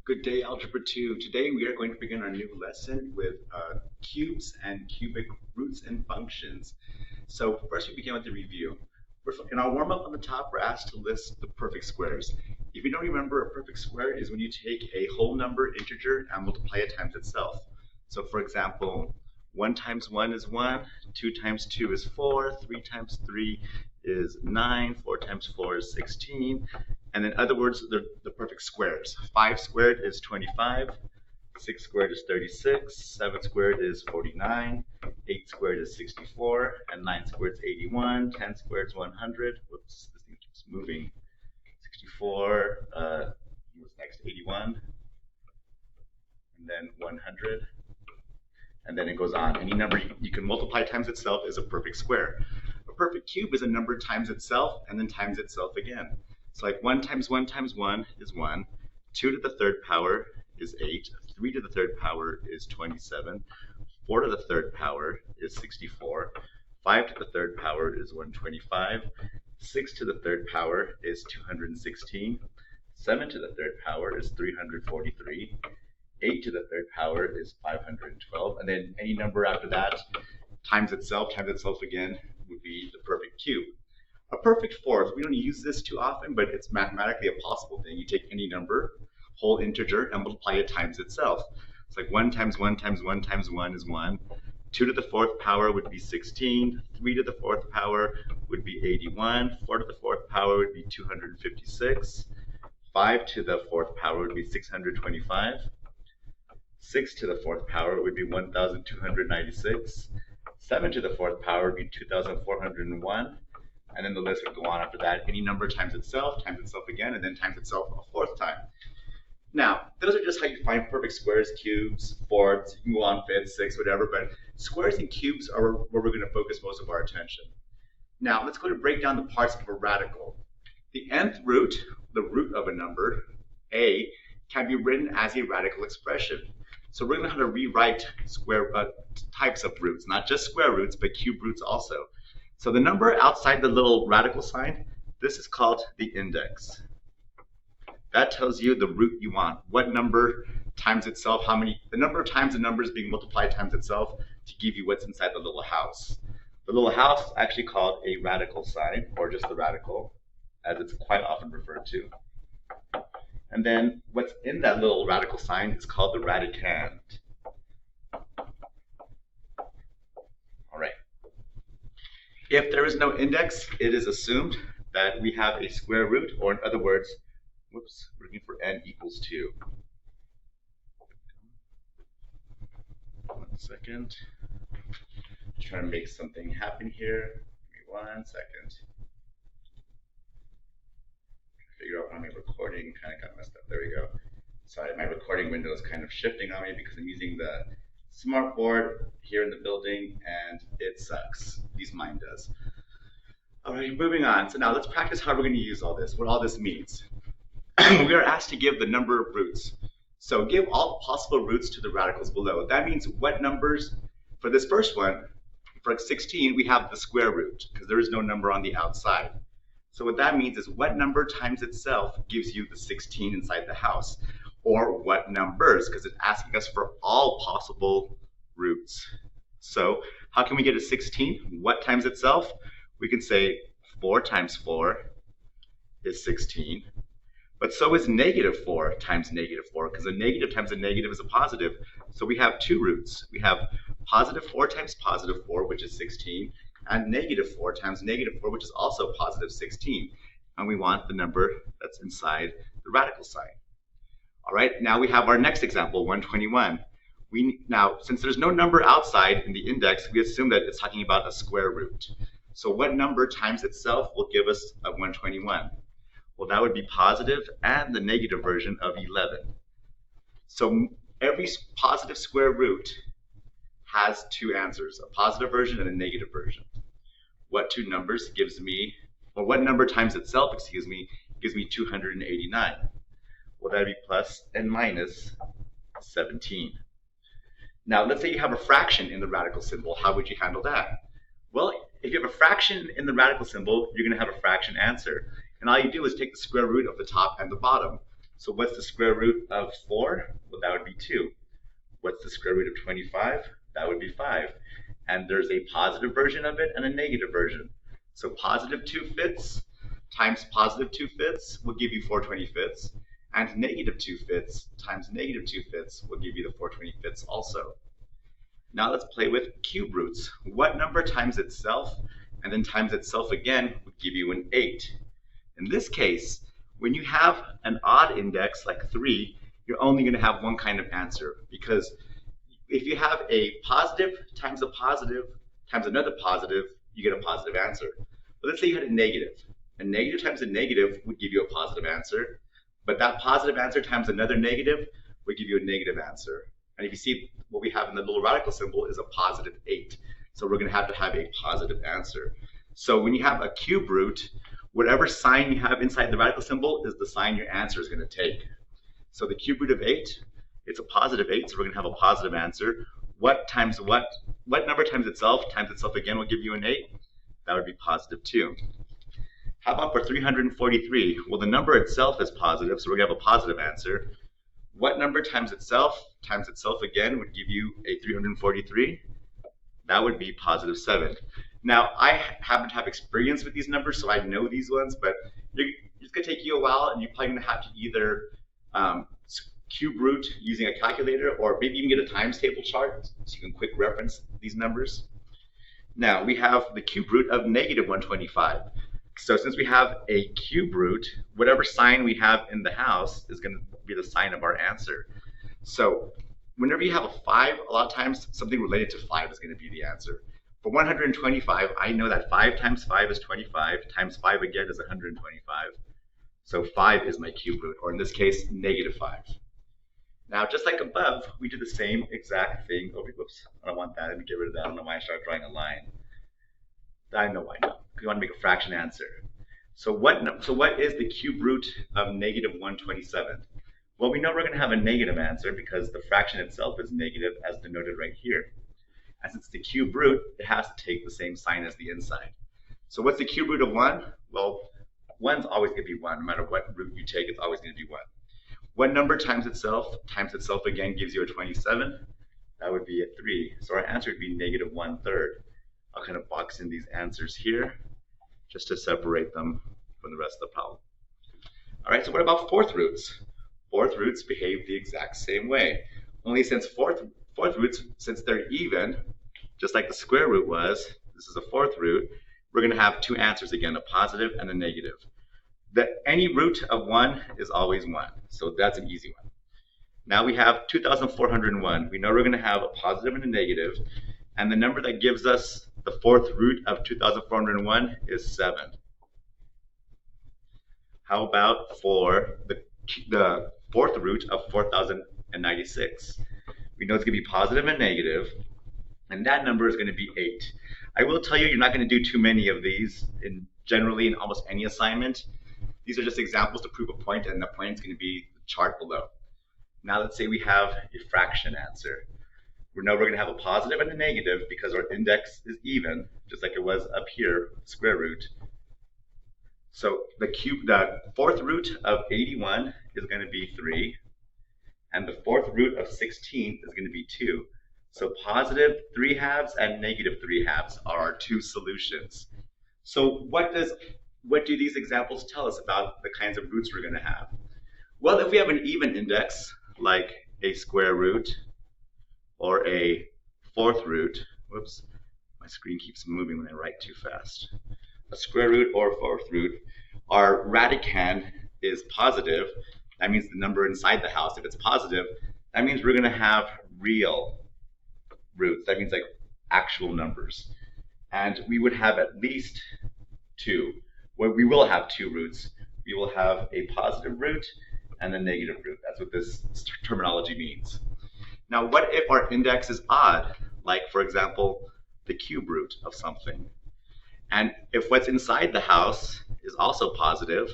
Good day, Algebra 2. Today we are going to begin our new lesson with cubes and cubic roots and functions. So first we begin with the review. In our warm-up on the top, we're asked to list the perfect squares. If you don't remember, a perfect square is when you take a whole number integer and multiply it times itself. So for example, 1 times 1 is 1, 2 times 2 is 4, 3 times 3 is 9, 4 times 4 is 16. And in other words, they're the perfect squares. 5 squared is 25, 6 squared is 36, 7 squared is 49, 8 squared is 64, and 9 squared is 81, 10 squared is 100. Whoops, this thing keeps moving. 64, what's next? 81, and then 100. And then it goes on. Any number you can multiply times itself is a perfect square. A perfect cube is a number times itself and then times itself again. So like 1 times 1 times 1 is 1, 2 to the third power is 8, 3 to the third power is 27, 4 to the third power is 64, 5 to the third power is 125, 6 to the third power is 216, 7 to the third power is 343, 8 to the third power is 512, and then any number after that times itself again would be the perfect cube. A perfect fourth, we don't use this too often, but it's mathematically a possible thing. You take any number, whole integer, and multiply it times itself. It's like 1 times 1 times 1 times 1 is 1. 2 to the fourth power would be 16. 3 to the fourth power would be 81. 4 to the fourth power would be 256. 5 to the fourth power would be 625. 6 to the fourth power would be 1296. 7 to the fourth power would be 2401. And then the list would go on after that. Any number times itself again, and then times itself a fourth time. Now, those are just how you find perfect squares, cubes, fourths, you can go on fifths, sixths, whatever, but squares and cubes are where we're going to focus most of our attention. Now, let's go to break down the parts of a radical. The nth root, the root of a number, a, can be written as a radical expression. So we're going to know how to rewrite types of roots, not just square roots, but cube roots also. So the number outside the little radical sign, this is called the index. That tells you the root you want. What number times itself, the number of times the number is being multiplied times itself to give you what's inside the little house. The little house is actually called a radical sign, or just the radical, as it's quite often referred to. And then what's in that little radical sign is called the radicand. If there is no index, it is assumed that we have a square root, or in other words, we're looking for n equals 2. 1 second. Just trying to make something happen here. Give me 1 second. Figure out how my recording kind of got messed up. There we go. Sorry, my recording window is kind of shifting on me because I'm using the smart board here in the building and it sucks. At least mine does. All right, moving on. So now let's practice how we're going to use all this, what all this means. We are asked to give the number of roots. So give all possible roots to the radicals below. That means what numbers, for this first one, for 16, we have the square root because there is no number on the outside. So what that means is what number times itself gives you the 16 inside the house. Or what numbers, because it's asking us for all possible roots. So how can we get a 16? What times itself? We can say 4 times 4 is 16. But so is negative 4 times negative 4, because a negative times a negative is a positive. So we have two roots. We have positive 4 times positive 4, which is 16, and negative 4 times negative 4, which is also positive 16. And we want the number that's inside the radical sign. All right, now we have our next example, 121. Now, since there's no number outside in the index, we assume that it's talking about a square root. So what number times itself will give us a 121? Well, that would be positive and the negative version of 11. So every positive square root has two answers, a positive version and a negative version. What two numbers gives me, or what number times itself, excuse me, gives me 289? Well, that would be plus and minus 17. Now, let's say you have a fraction in the radical symbol. How would you handle that? Well, if you have a fraction in the radical symbol, you're going to have a fraction answer. And all you do is take the square root of the top and the bottom. So what's the square root of 4? Well, that would be 2. What's the square root of 25? That would be 5. And there's a positive version of it and a negative version. So positive 2/5 times positive 2/5 will give you 4/25, and negative 2/5 times negative 2/5 will give you the 4/25 also. Now let's play with cube roots. What number times itself and then times itself again would give you an 8? In this case, when you have an odd index like 3, you're only going to have one kind of answer, because if you have a positive times another positive, you get a positive answer. But let's say you had a negative. A negative times a negative would give you a positive answer, but that positive answer times another negative would give you a negative answer. And if you see, what we have in the little radical symbol is a positive 8. So we're going to have a positive answer. So when you have a cube root, whatever sign you have inside the radical symbol is the sign your answer is going to take. So the cube root of 8, it's a positive 8, so we're going to have a positive answer. What times what? What number times itself again will give you an 8? That would be positive 2. How about for 343? Well, the number itself is positive, so we're going to have a positive answer. What number times itself again would give you a 343? That would be positive 7. Now, I happen to have experience with these numbers, so I know these ones, but it's going to take you a while, and you're probably going to have to either cube root using a calculator, or maybe even get a times table chart so you can quick reference these numbers. Now, we have the cube root of negative 125. So since we have a cube root, whatever sign we have in the house is going to be the sign of our answer. So whenever you have a 5, a lot of times something related to 5 is going to be the answer. For 125, I know that 5 times 5 is 25, times 5 again is 125. So 5 is my cube root, or in this case, negative 5. Now, just like above, we do the same exact thing. Oh, whoops, I don't want that. Let me get rid of that. I don't know why I started drawing a line. I know why now. We want to make a fraction answer. So what is the cube root of negative 127? Well, we know we're going to have a negative answer because the fraction itself is negative, as denoted right here. And since it's the cube root, it has to take the same sign as the inside. So what's the cube root of 1? Well, 1's always going to be 1. No matter what root you take, it's always going to be 1. What number times itself again gives you a 27? That would be a 3. So our answer would be negative 1/3. I'll kind of box in these answers here just to separate them from the rest of the problem. All right, so what about fourth roots? Fourth roots behave the exact same way. Only since fourth roots, since they're even, just like the square root was, this is a fourth root, we're going to have two answers again, a positive and a negative. Any root of 1 is always 1, so that's an easy one. Now we have 2,401. We know we're going to have a positive and a negative, and the number that gives us the fourth root of 2,401 is 7. How about for the fourth root of 4,096? We know it's going to be positive and negative, and that number is going to be 8. I will tell you, you're not going to do too many of these generally in almost any assignment. These are just examples to prove a point, and the point is going to be the chart below. Now let's say we have a fraction answer. We know we're going to have a positive and a negative because our index is even, just like it was up here, square root. So the fourth root of 81 is going to be 3, and the fourth root of 16 is going to be 2. So positive 3/2 and negative 3/2 are our two solutions. So what do these examples tell us about the kinds of roots we're going to have? Well, if we have an even index, like a square root or a fourth root, whoops, my screen keeps moving when I write too fast. A square root or fourth root, our radicand is positive. That means the number inside the house. If it's positive, that means we're going to have real roots. That means like actual numbers. And we would have at least 2. Well, we will have 2 roots. We will have a positive root and a negative root. That's what this terminology means. Now, what if our index is odd? Like, for example, the cube root of something. And if what's inside the house is also positive,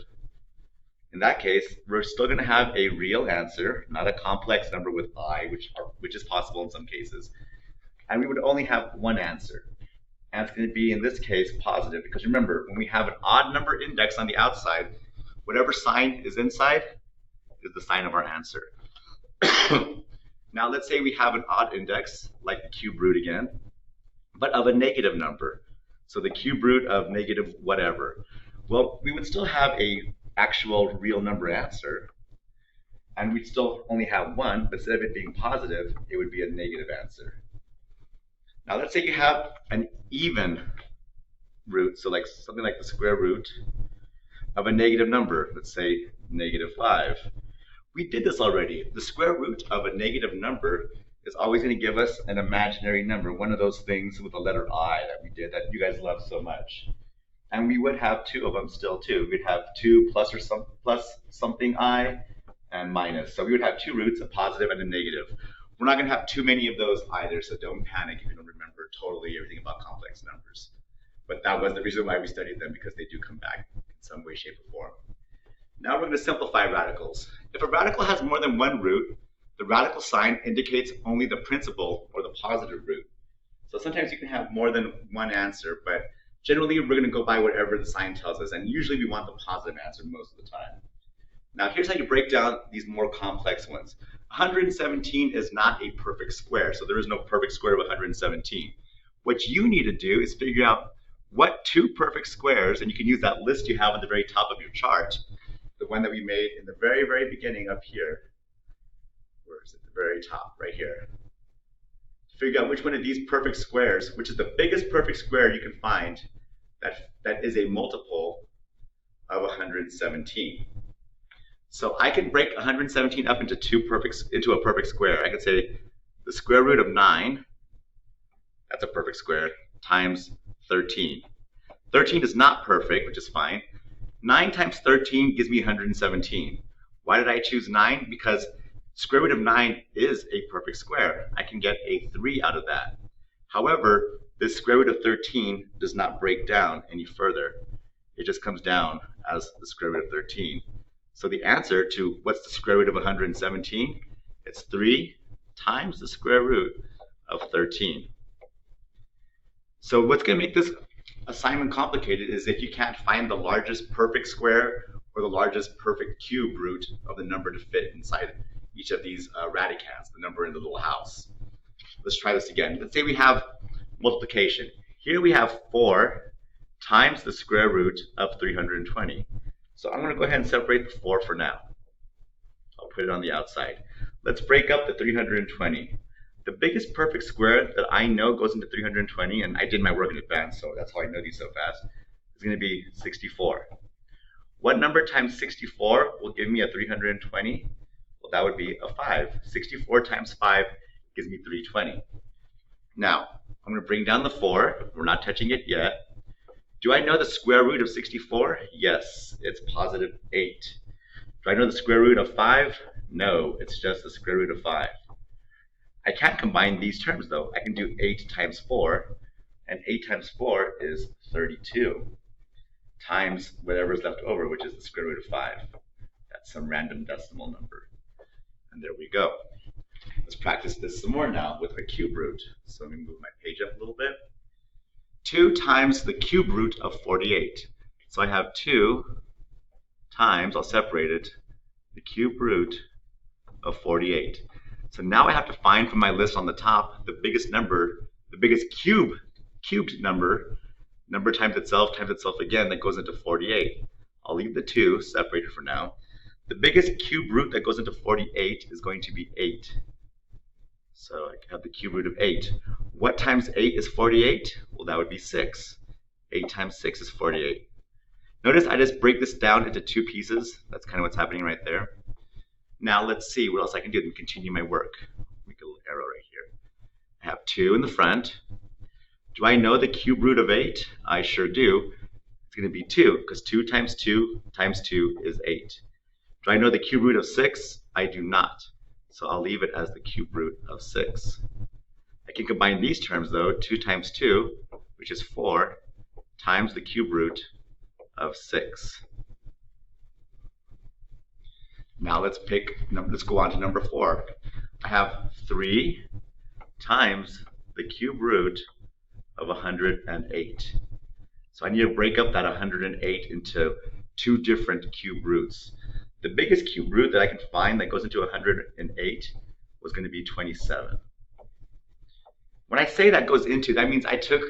in that case, we're still going to have a real answer, not a complex number with I, which is possible in some cases. And we would only have one answer. And it's going to be, in this case, positive. Because remember, when we have an odd number index on the outside, whatever sign is inside is the sign of our answer. Now let's say we have an odd index, like the cube root again, but of a negative number. So the cube root of negative whatever. Well, we would still have a actual real number answer, and we'd still only have one, but instead of it being positive, it would be a negative answer. Now let's say you have an even root, so like something like the square root of a negative number, let's say -5. We did this already. The square root of a negative number is always going to give us an imaginary number, one of those things with the letter I that we did that you guys love so much. And we would have two of them still too. We'd have 2 plus something I and minus. So we would have two roots, a positive and a negative. We're not going to have too many of those either, so don't panic if you don't remember totally everything about complex numbers. But that was the reason why we studied them, because they do come back in some way, shape, or form. Now we're going to simplify radicals. If a radical has more than one root, the radical sign indicates only the principal or the positive root. So sometimes you can have more than one answer, but generally we're going to go by whatever the sign tells us, and usually we want the positive answer most of the time. Now here's how you break down these more complex ones. 117 is not a perfect square, so there is no perfect square of 117. What you need to do is figure out what two perfect squares, and you can use that list you have at the very top of your chart, the one that we made in the very, very beginning up here. Where is it? The very top, right here. Figure out which one of these perfect squares, which is the biggest perfect square you can find, that is a multiple of 117. So I can break 117 up into a perfect square. I can say the square root of 9, that's a perfect square, times 13. 13 is not perfect, which is fine. 9 times 13 gives me 117. Why did I choose 9? Because square root of 9 is a perfect square. I can get a 3 out of that. However, this square root of 13 does not break down any further. It just comes down as the square root of 13. So the answer to what's the square root of 117? It's 3 times the square root of 13. So what's going to make this assignment complicated is if you can't find the largest perfect square or the largest perfect cube root of the number to fit inside each of these radicands, the number in the little house. Let's try this again. Let's say we have multiplication. Here we have 4 times the square root of 320. So I'm going to go ahead and separate the 4 for now. I'll put it on the outside. Let's break up the 320. The biggest perfect square that I know goes into 320, and I did my work in advance, so that's how I know these so fast, is going to be 64. What number times 64 will give me a 320? Well, that would be a 5. 64 times 5 gives me 320. Now, I'm going to bring down the 4. We're not touching it yet. Do I know the square root of 64? Yes, it's positive 8. Do I know the square root of 5? No, it's just the square root of 5. I can't combine these terms though. I can do 8 times 4, and 8 times 4 is 32, times whatever is left over, which is the square root of 5. That's some random decimal number. And there we go. Let's practice this some more now with a cube root. So let me move my page up a little bit. 2 times the cube root of 48. So I have 2 times, I'll separate it, the cube root of 48. So now I have to find from my list on the top the biggest number, the biggest cubed number times itself again, that goes into 48. I'll leave the 2 separated for now. The biggest cube root that goes into 48 is going to be 8. So I have the cube root of 8. What times 8 is 48? Well, that would be 6. 8 times 6 is 48. Notice I just break this down into 2 pieces. That's kind of what's happening right there. Now let's see what else I can do to continue my work. Make a little arrow right here. I have 2 in the front. Do I know the cube root of 8? I sure do. It's going to be 2, because 2 times 2 times 2 is 8. Do I know the cube root of 6? I do not. So I'll leave it as the cube root of 6. I can combine these terms though. 2 times 2, which is 4, times the cube root of 6. Now let's go on to number 4. I have 3 times the cube root of 108. So I need to break up that 108 into 2 different cube roots. The biggest cube root that I can find that goes into 108 was going to be 27. When I say that goes into, that means I took,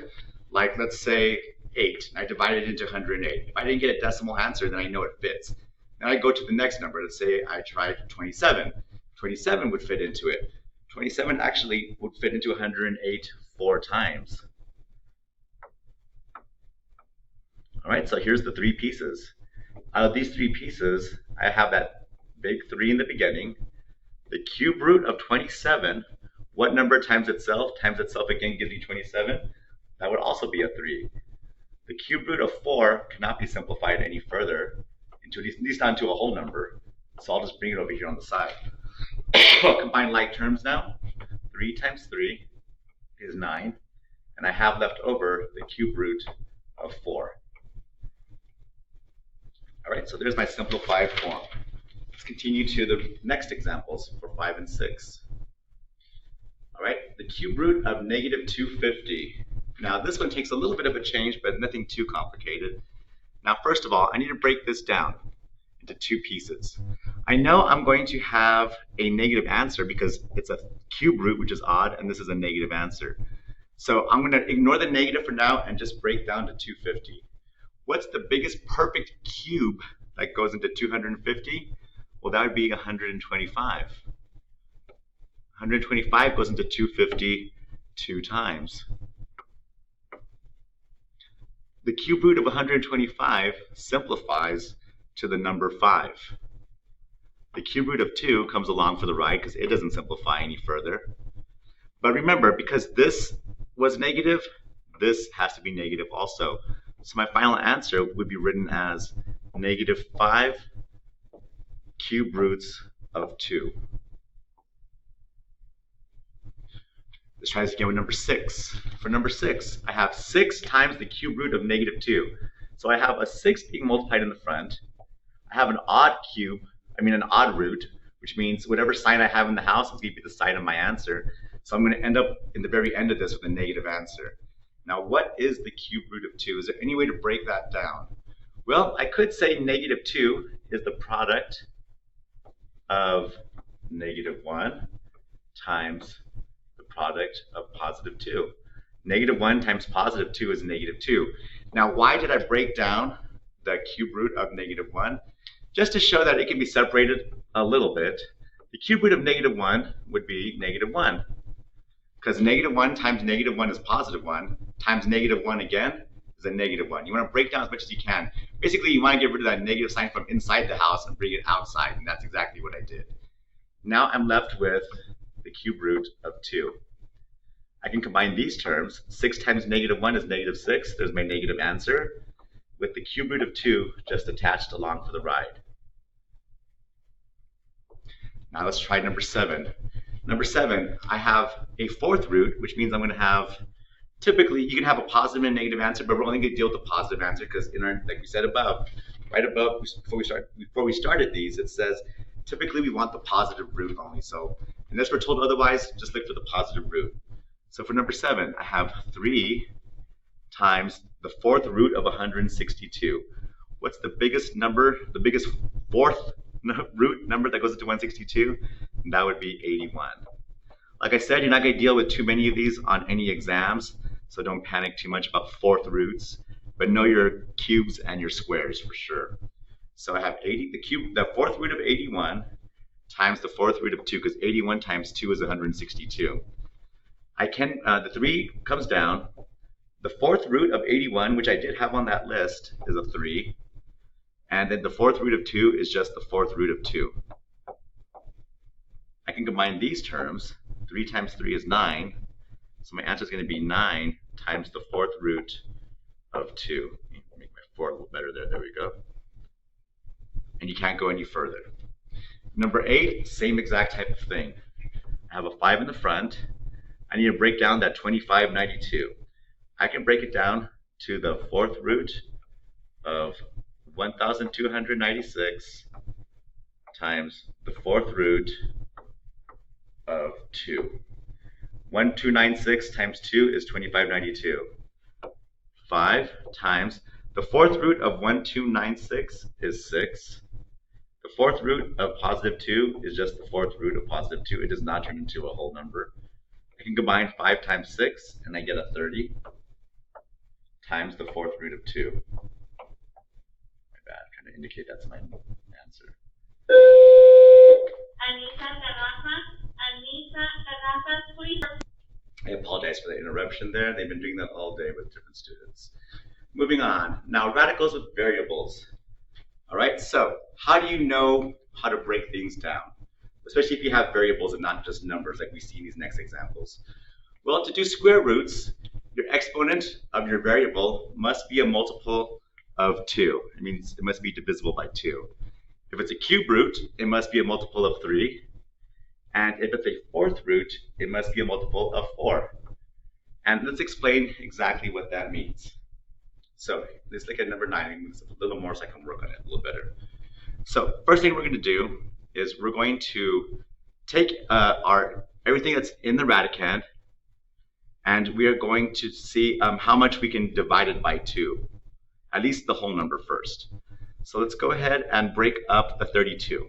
like, let's say 8, and I divided it into 108. If I didn't get a decimal answer, then I know it fits. Then I go to the next number. Let's say I tried 27. 27 would fit into it. 27 actually would fit into 108 4 times. All right, so here's the 3 pieces. Out of these 3 pieces, I have that big 3 in the beginning. The cube root of 27, what number times itself again gives you 27? That would also be a 3. The cube root of 4 cannot be simplified any further, into at least not into a whole number. So I'll just bring it over here on the side. Combine like terms now. 3 times 3 is 9, and I have left over the cube root of 4. All right, so there's my simplified form. Let's continue to the next examples for 5 and 6. All right, the cube root of negative 250. Now this one takes a little bit of a change, but nothing too complicated. Now first of all, I need to break this down into 2 pieces. I know I'm going to have a negative answer because it's a cube root, which is odd, and this is a negative answer. So I'm going to ignore the negative for now and just break down to 250. What's the biggest perfect cube that goes into 250? Well, that would be 125. 125 goes into 250 2 times. The cube root of 125 simplifies to the number 5. The cube root of 2 comes along for the ride because it doesn't simplify any further. But remember, because this was negative, this has to be negative also. So my final answer would be written as negative 5 cube roots of 2. Let's try this again with number 6. For number 6, I have 6 times the cube root of negative 2. So I have a 6 being multiplied in the front. I have an odd root, which means whatever sign I have in the house is going to be the sign of my answer. So I'm going to end up in the very end of this with a negative answer. Now, what is the cube root of 2? Is there any way to break that down? Well, I could say negative 2 is the product of negative 1 times the product of positive 2. Negative 1 times positive 2 is negative 2. Now, why did I break down the cube root of negative 1? Just to show that it can be separated a little bit. The cube root of negative 1 would be negative 1. Because negative 1 times negative 1 is positive 1, times negative 1 again is a negative 1. You want to break down as much as you can. Basically, you want to get rid of that negative sign from inside the house and bring it outside, and that's exactly what I did. Now I'm left with the cube root of 2. I can combine these terms. 6 times negative 1 is negative 6. There's my negative answer, with the cube root of 2 just attached along for the ride. Now let's try number 7. Number 7, I have a 4th root, which means I'm going to have, typically you can have a positive and a negative answer, but we're only going to deal with the positive answer because in our, like we said above, right above, before we started these, it says typically we want the positive root only. So unless we're told otherwise, just look for the positive root. So for number 7, I have 3 times the 4th root of 162. What's the biggest number, the biggest 4th root number that goes into 162? And that would be 81. Like I said, you're not going to deal with too many of these on any exams, so don't panic too much about 4th roots, but know your cubes and your squares for sure. So I have the 4th root of 81 times the 4th root of 2, because 81 times 2 is 162. The 3 comes down. The 4th root of 81, which I did have on that list, is a 3. And then the 4th root of 2 is just the 4th root of 2. I can combine these terms. 3 times 3 is 9. So my answer is going to be 9 times the 4th root of 2. Make my 4 a little better there. There we go. And you can't go any further. Number 8, same exact type of thing. I have a 5 in the front. I need to break down that 2592. I can break it down to the 4th root of 1296 times the 4th root of 2. 1296 times 2 is 2592. 5 times the 4th root of 1296 is 6. The fourth root of positive 2 is just the fourth root of positive 2. It does not turn into a whole number. I can combine 5 times 6, and I get a 30 times the fourth root of 2. My bad, I'm trying to indicate that's my answer. Anissa, please. I apologize for the interruption there. They've been doing that all day with different students. Moving on. Now, radicals with variables. All right, so how do you know how to break things down? Especially if you have variables and not just numbers like we see in these next examples. Well, to do square roots, your exponent of your variable must be a multiple of 2. It means it must be divisible by 2. If it's a cube root, it must be a multiple of 3. And if it's a fourth root, it must be a multiple of 4. And let's explain exactly what that means. So let's look at number 9, move this up a little more so I can work on it a little better. So first thing we're going to do is we're going to take everything that's in the radicand, and we are going to see how much we can divide it by 2, at least the whole number first. So let's go ahead and break up the 32.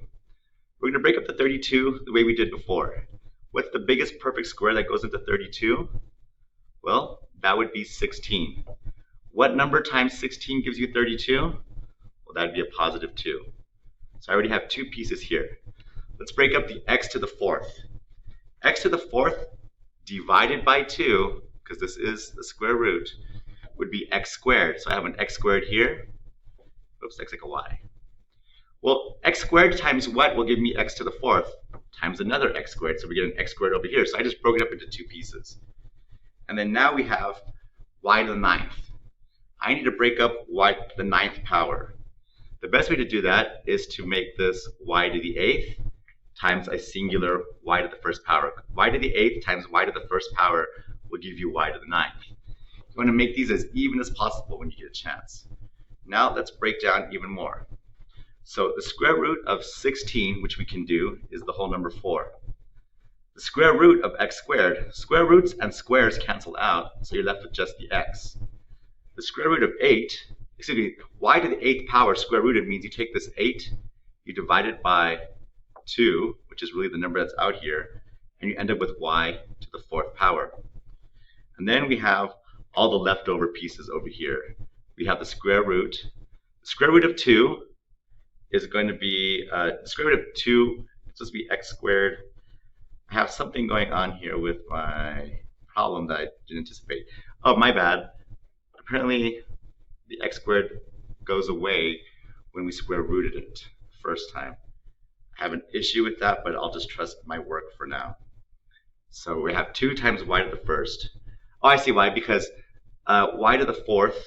We're going to break up the 32 the way we did before. What's the biggest perfect square that goes into 32? Well, that would be 16. What number times 16 gives you 32? Well, that would be a positive 2. So I already have 2 pieces here. Let's break up the x to the 4th. X to the 4th divided by 2, because this is the square root, would be x squared. So I have an x squared here. Oops, x like a y. Well, x squared times what will give me x to the 4th? Times another x squared. So we get an x squared over here. So I just broke it up into 2 pieces. And then now we have y to the 9th. I need to break up y to the 9th power. The best way to do that is to make this y to the 8th times a singular y to the 1st power. Y to the 8th times y to the 1st power will give you y to the 9th. You want to make these as even as possible when you get a chance. Now let's break down even more. So the square root of 16, which we can do, is the whole number 4. The square root of x squared, square roots and squares cancel out, so you're left with just the x. The square root of 8, excuse me, y to the 8th power square rooted means you take this 8, you divide it by 2, which is really the number that's out here, and you end up with y to the 4th power. And then we have all the leftover pieces over here. We have the square root. The square root of 2 is going to be, the square root of 2 is supposed to be x squared. I have something going on here with my problem that I didn't anticipate. Oh, my bad. Apparently, the x squared goes away when we square rooted it the first time. I have an issue with that, but I'll just trust my work for now. So we have 2 times y to the 1st. Oh, I see why, because y to the 4th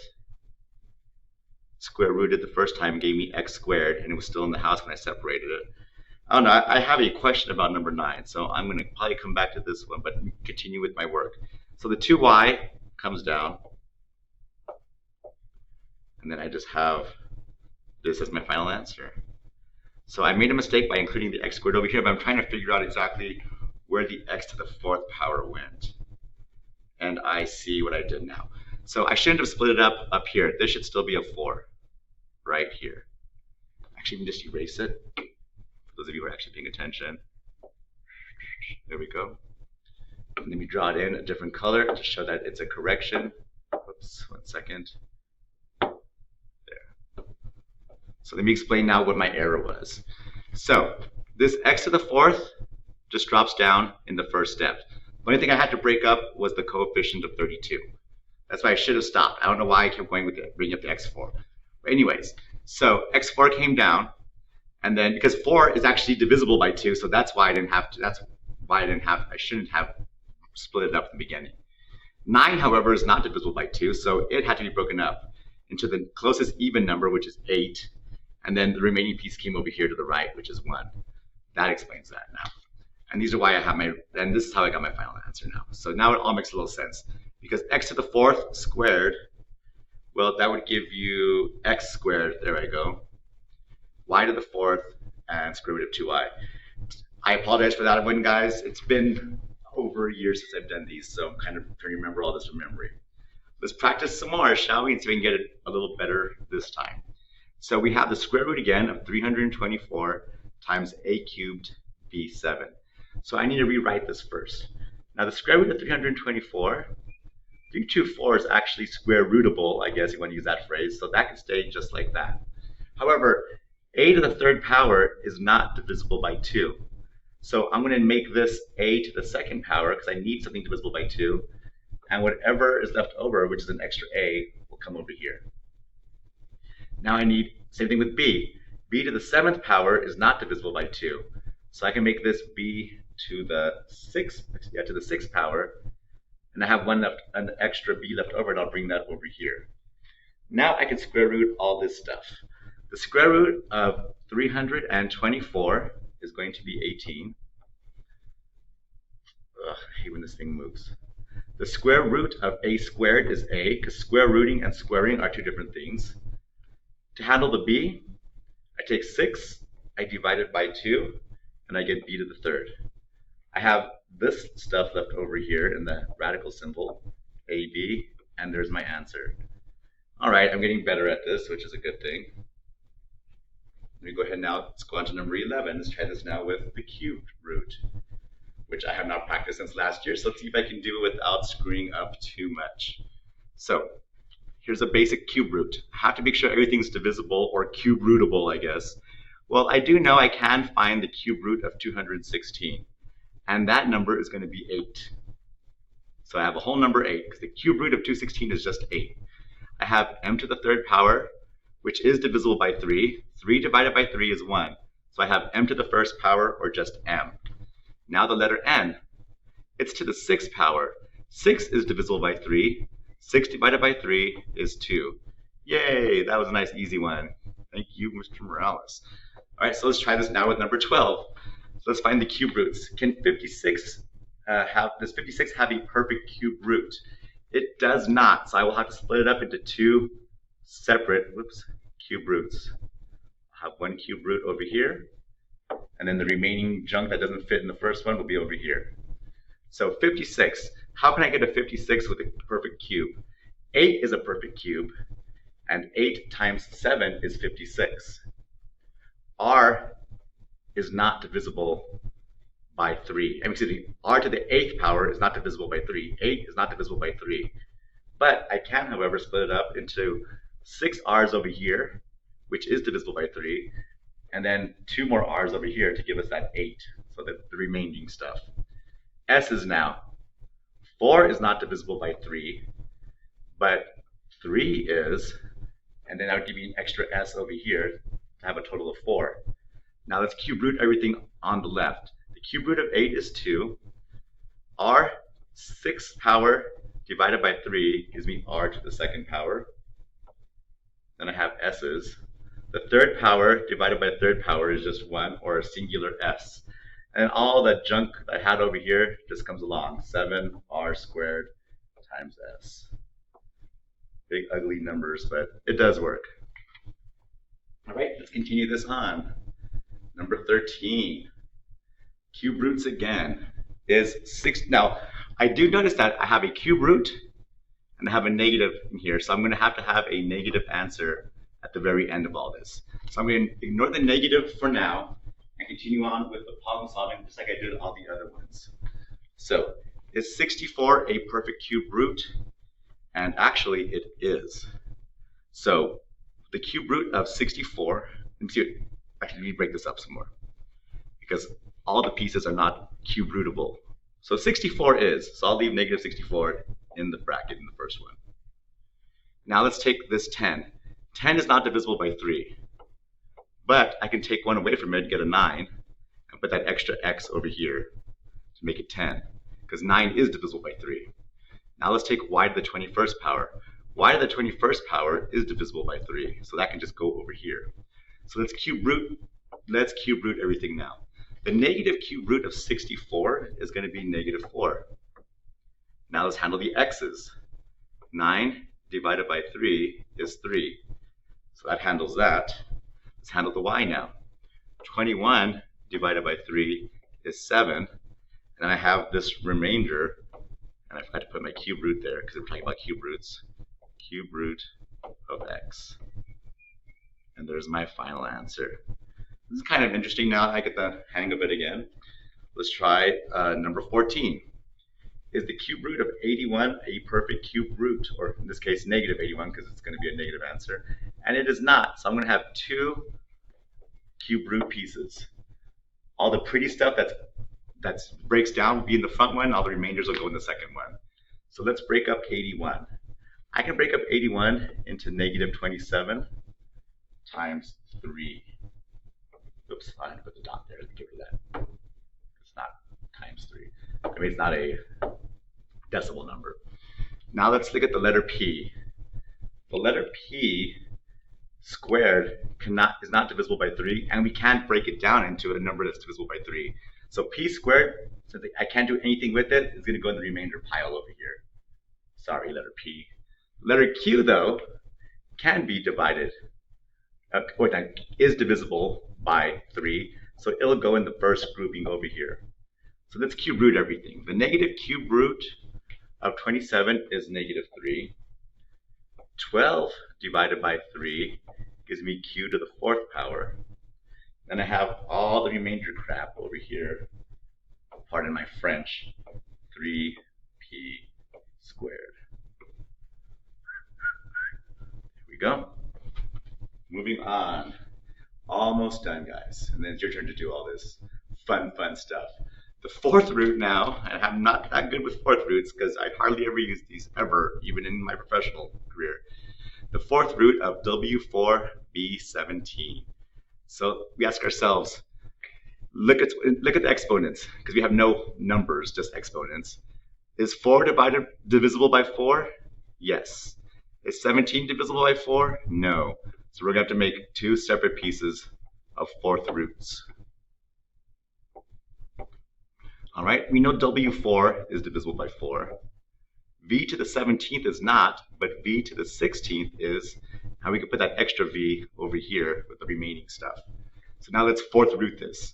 square rooted the first time gave me x squared, and it was still in the house when I separated it. I don't know, I have a question about number 9, so I'm going to probably come back to this one, but continue with my work. So the 2y comes down, and then I just have this as my final answer. So I made a mistake by including the x squared over here, but I'm trying to figure out exactly where the x to the 4th power went. And I see what I did now. So I shouldn't have split it up here. This should still be a 4 right here. Actually, you can just erase it. For those of you who are actually paying attention. There we go. And let me draw it in a different color to show that it's a correction. Oops, 1 second. There. So let me explain now what my error was. So this x to the 4th just drops down in the first step. The only thing I had to break up was the coefficient of 32. That's why I should have stopped. I don't know why I kept going with it, bringing up the x4. But anyways, so x4 came down, and then because 4 is actually divisible by 2, so that's why I didn't have to. I shouldn't have split it up in the beginning. 9, however, is not divisible by 2, so it had to be broken up into the closest even number, which is 8, and then the remaining piece came over here to the right, which is 1. That explains that now. And these are why I have and this is how I got my final answer now. So now it all makes a little sense. Because x to the 4th squared, well, that would give you x squared, there I go, y to the 4th, and square root of 2y. I apologize for that one, guys. It's been over a year since I've done these, so I'm kind of trying to remember all this from memory. Let's practice some more, shall we? And see if we can get it a little better this time. So we have the square root again of 324 times a cubed b7. So I need to rewrite this first. Now the square root of 324, 324 is actually square rootable, I guess you want to use that phrase, so that can stay just like that. However, a to the third power is not divisible by 2. So I'm going to make this a to the second power because I need something divisible by 2. And whatever is left over, which is an extra a, will come over here. Now I need, same thing with b. b to the 7th power is not divisible by 2. So I can make this b to the 6th power, and I have an extra b left over, and I'll bring that over here. Now I can square root all this stuff. The square root of 324 is going to be 18. Ugh, I hate when this thing moves. The square root of a squared is a, because square rooting and squaring are two different things. To handle the b, I take 6, I divide it by 2, and I get b to the third. I have this stuff left over here in the radical symbol, ab, and there's my answer. All right, I'm getting better at this, which is a good thing. Let me go ahead now, let's go on to number 11. Let's try this now with the cubed root, which I have not practiced since last year, so let's see if I can do it without screwing up too much. So, here's a basic cube root. I have to make sure everything's divisible or cube rootable, I guess. Well, I do know I can find the cube root of 216, and that number is going to be 8. So I have a whole number 8, because the cube root of 216 is just 8. I have m to the third power, which is divisible by 3. 3 divided by 3 is 1. So I have m to the first power, or just m. Now the letter n. It's to the 6th power. 6 is divisible by 3. 6 divided by 3 is 2. Yay, that was a nice easy one. Thank you, Mr. Morales. All right, so let's try this now with number 12. So let's find the cube roots. Can 56 does 56 have a perfect cube root? It does not, so I will have to split it up into two separate cube roots. I'll have one cube root over here, and then the remaining junk that doesn't fit in the first one will be over here. So 56, how can I get a 56 with a perfect cube? 8 is a perfect cube, and 8 times 7 is 56. R is not divisible by 3. Excuse me, r to the 8th power is not divisible by 3. 8 is not divisible by 3. But I can, however, split it up into 6 r's over here, which is divisible by 3, and then 2 more r's over here to give us that 8, so that the remaining stuff. S's now. 4 is not divisible by 3, but 3 is, and then I would give you an extra s over here to have a total of 4. Now let's cube root everything on the left. The cube root of 8 is 2. R 6th power divided by 3 gives me r to the 2nd power. Then I have s's. The 3rd power divided by the 3rd power is just 1, or a singular s. And all that junk that I had over here just comes along. 7r squared times s. Big ugly numbers, but it does work. All right, let's continue this on. Number 13. Cube roots again is 6. Now, I do notice that I have a cube root and I have a negative in here, so I'm going to have a negative answer at the very end of all this. So I'm going to ignore the negative for now and continue on with the problem solving just like I did all the other ones. So, is 64 a perfect cube root? And actually it is. So, the cube root of 64, actually let me break this up some more, because all the pieces are not cube rootable. So 64 is, so I'll leave negative 64 in the bracket in the first one. Now let's take this 10. 10 is not divisible by 3, but I can take one away from it and get a 9, and put that extra x over here to make it 10, because 9 is divisible by 3. Now let's take y to the 21st power. Y to the 21st power is divisible by 3, so that can just go over here. So let's cube root everything now. The negative cube root of 64 is going to be negative 4. Now let's handle the x's. 9 divided by 3 is 3. So that handles that. Let's handle the y now. 21 divided by 3 is 7. And I have this remainder, and I forgot to put my cube root there because we're talking about cube roots. Cube root of x. And there's my final answer. This is kind of interesting now. I get the hang of it again. Let's try number 14. Is the cube root of 81 a perfect cube root? Or in this case, negative 81, because it's going to be a negative answer. And it is not. So I'm going to have two cube root pieces. All the pretty stuff that breaks down will be in the front one. All the remainders will go in the second one. So let's break up 81. I can break up 81 into negative 27 times 3. Oops, I had to put the dot there. Let's get rid of that. It's not times 3. I mean, it's not a decimal number. Now let's look at the letter P. The letter P squared is not divisible by 3, and we can't break it down into a number that's divisible by 3. So P squared, since I can't do anything with it, is going to go in the remainder pile over here. Sorry, letter P. Letter Q, though, can be divided, or is divisible by 3, so it'll go in the first grouping over here. So let's cube root everything. The negative cube root of 27 is negative 3. 12 divided by 3 gives me q to the 4th power. Then I have all the remainder crap over here. Pardon my French. 3p squared. Here we go. Moving on. Almost done, guys. And then it's your turn to do all this fun stuff. The 4th root now, and I'm not that good with 4th roots because I hardly ever use these ever, even in my professional career. The 4th root of W4B17. So we ask ourselves, look at the exponents, because we have no numbers, just exponents. Is 4 divisible by 4? Yes. Is 17 divisible by 4? No. So we're going to have to make two separate pieces of 4th roots. All right, we know W4 is divisible by 4. V to the 17th is not, but V to the 16th is. Now we can put that extra V over here with the remaining stuff. So now let's 4th root this.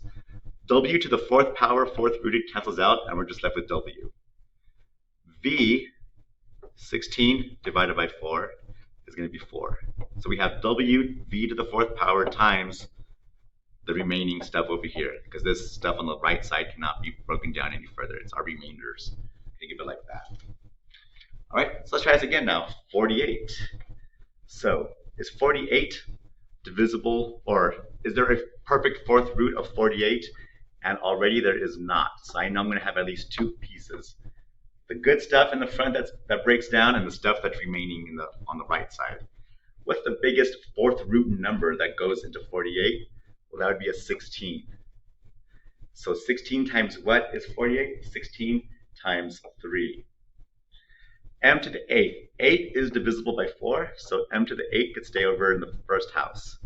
W to the 4th power, 4th rooted, cancels out, and we're just left with W. V, 16 divided by 4, is going to be 4. So we have W, V to the 4th power times the remaining stuff over here, because this stuff on the right side cannot be broken down any further. It's our remainders. Think of it like that. All right, so let's try this again now. 48. So is 48 divisible, or is there a perfect 4th root of 48? And already there is not. So I know I'm going to have at least two pieces. The good stuff in the front that breaks down, and the stuff that's remaining on the right side. What's the biggest 4th root number that goes into 48? Well, that would be a 16. So 16 times what is 48? 16 times 3. M to the 8th. 8 is divisible by 4, so m to the 8th could stay over in the first house.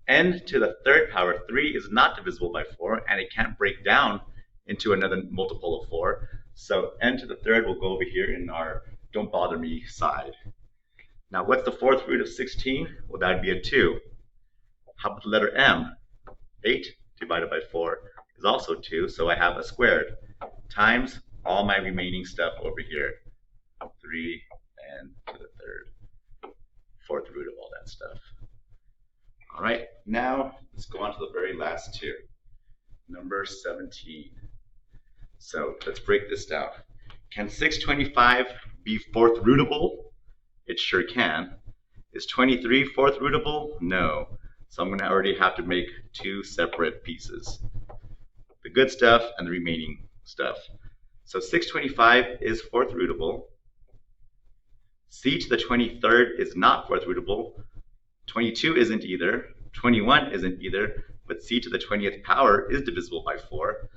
N to the 3rd power, 3 is not divisible by 4, and it can't break down into another multiple of 4. So n to the 3rd will go over here in our don't bother me side. Now what's the 4th root of 16? Well, that would be a 2. How about the letter M? 8 divided by 4 is also 2, so I have a squared times all my remaining stuff over here. 3 and to the 3rd, 4th root of all that stuff. All right, now let's go on to the very last two. Number 17. So let's break this down. Can 625 be 4th rootable? It sure can. Is 23 4th rootable? No. So I'm going to already have to make two separate pieces. The good stuff and the remaining stuff. So 625 is 4th rootable. C to the 23rd is not 4th rootable. 22 isn't either. 21 isn't either. But C to the 20th power is divisible by 4.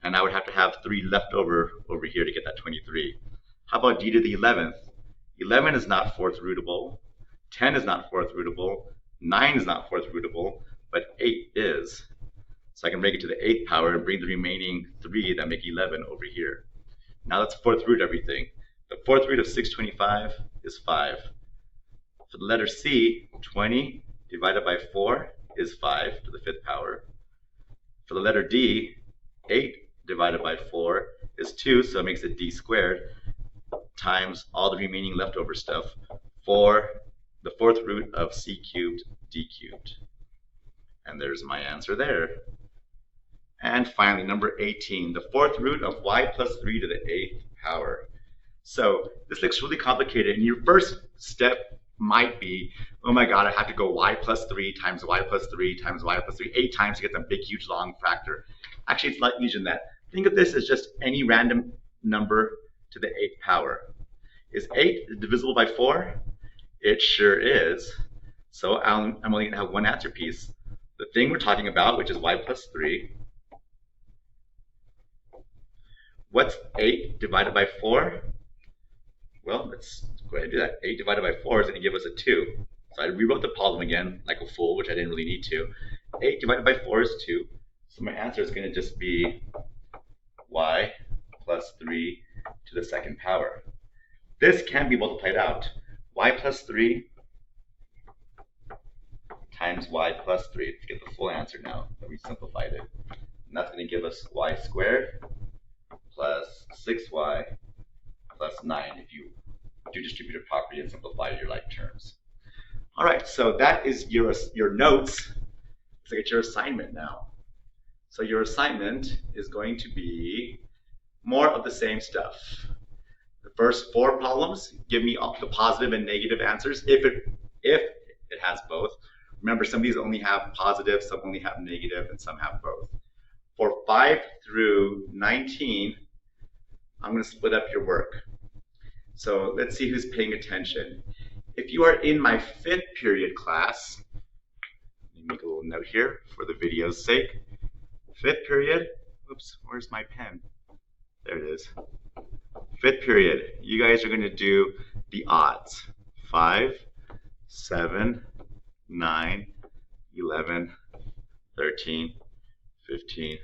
And I would have to have 3 left over here to get that 23. How about D to the 11th? 11 is not 4th rootable. 10 is not 4th rootable. 9 is not 4th rootable, but 8 is. So I can break it to the 8th power and bring the remaining 3 that make 11 over here. Now let's 4th root everything. The 4th root of 625 is 5. For the letter C, 20 divided by 4 is 5 to the 5th power. For the letter D, 8 divided by 4 is 2, so it makes it D squared, times all the remaining leftover stuff for the 4th root of C cubed, D cubed. And there's my answer there. And finally, number 18, the fourth root of y plus 3 to the 8th power. So this looks really complicated, and your first step might be, oh my god, I have to go y plus 3 times y plus 3 times y plus 3 8 times to get the big, huge, long factor. Actually, it's a lot easier than that. Think of this as just any random number to the 8th power. Is 8 divisible by 4? It sure is. So I'm only going to have one answer piece. The thing we're talking about, which is y plus 3. What's 8 divided by 4? Well, let's go ahead and do that. 8 divided by 4 is going to give us a 2. So I rewrote the problem again like a fool, which I didn't really need to. 8 divided by 4 is 2. So my answer is going to just be y plus 3 to the 2nd power. This can be multiplied out. Y plus 3 times y plus 3 to get the full answer now that we simplified it. And that's going to give us y squared plus 6y plus 9 if you do distributive property and simplify your like terms. All right, so that is your notes. Let's look at your assignment now. So your assignment is going to be more of the same stuff. The first 4 problems, give me all the positive and negative answers if it has both. Remember, some of these only have positive, some only have negative, and some have both. For 5 through 19, I'm going to split up your work. So let's see who's paying attention. If you are in my 5th period class, let me make a little note here for the video's sake. 5th period, oops, where's my pen? There it is. 5th period, you guys are going to do the odds. 5, 7, 9, 11, 13, 15,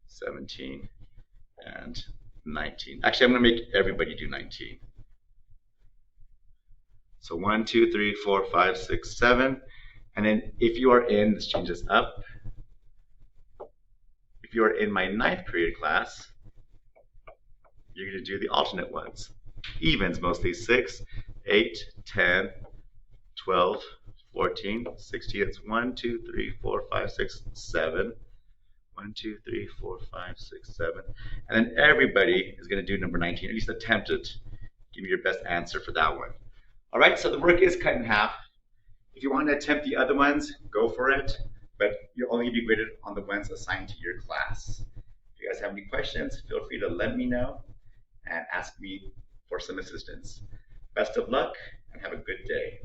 17, and 19. Actually, I'm going to make everybody do 19. So 1, 2, 3, 4, 5, 6, 7. And then if you are in, let's change this up. If you are in my 9th period class, you're going to do the alternate ones. Evens mostly, 6, 8, 10, 12, 14, 16. It's 1, 2, 3, 4, 5, 6, 7. 1, 2, 3, 4, 5, 6, 7. And then everybody is going to do number 19, at least attempt it. Give me your best answer for that one. All right, so the work is cut in half. If you want to attempt the other ones, go for it, but you'll only be graded on the ones assigned to your class. If you guys have any questions, feel free to let me know and ask me for some assistance. Best of luck and have a good day.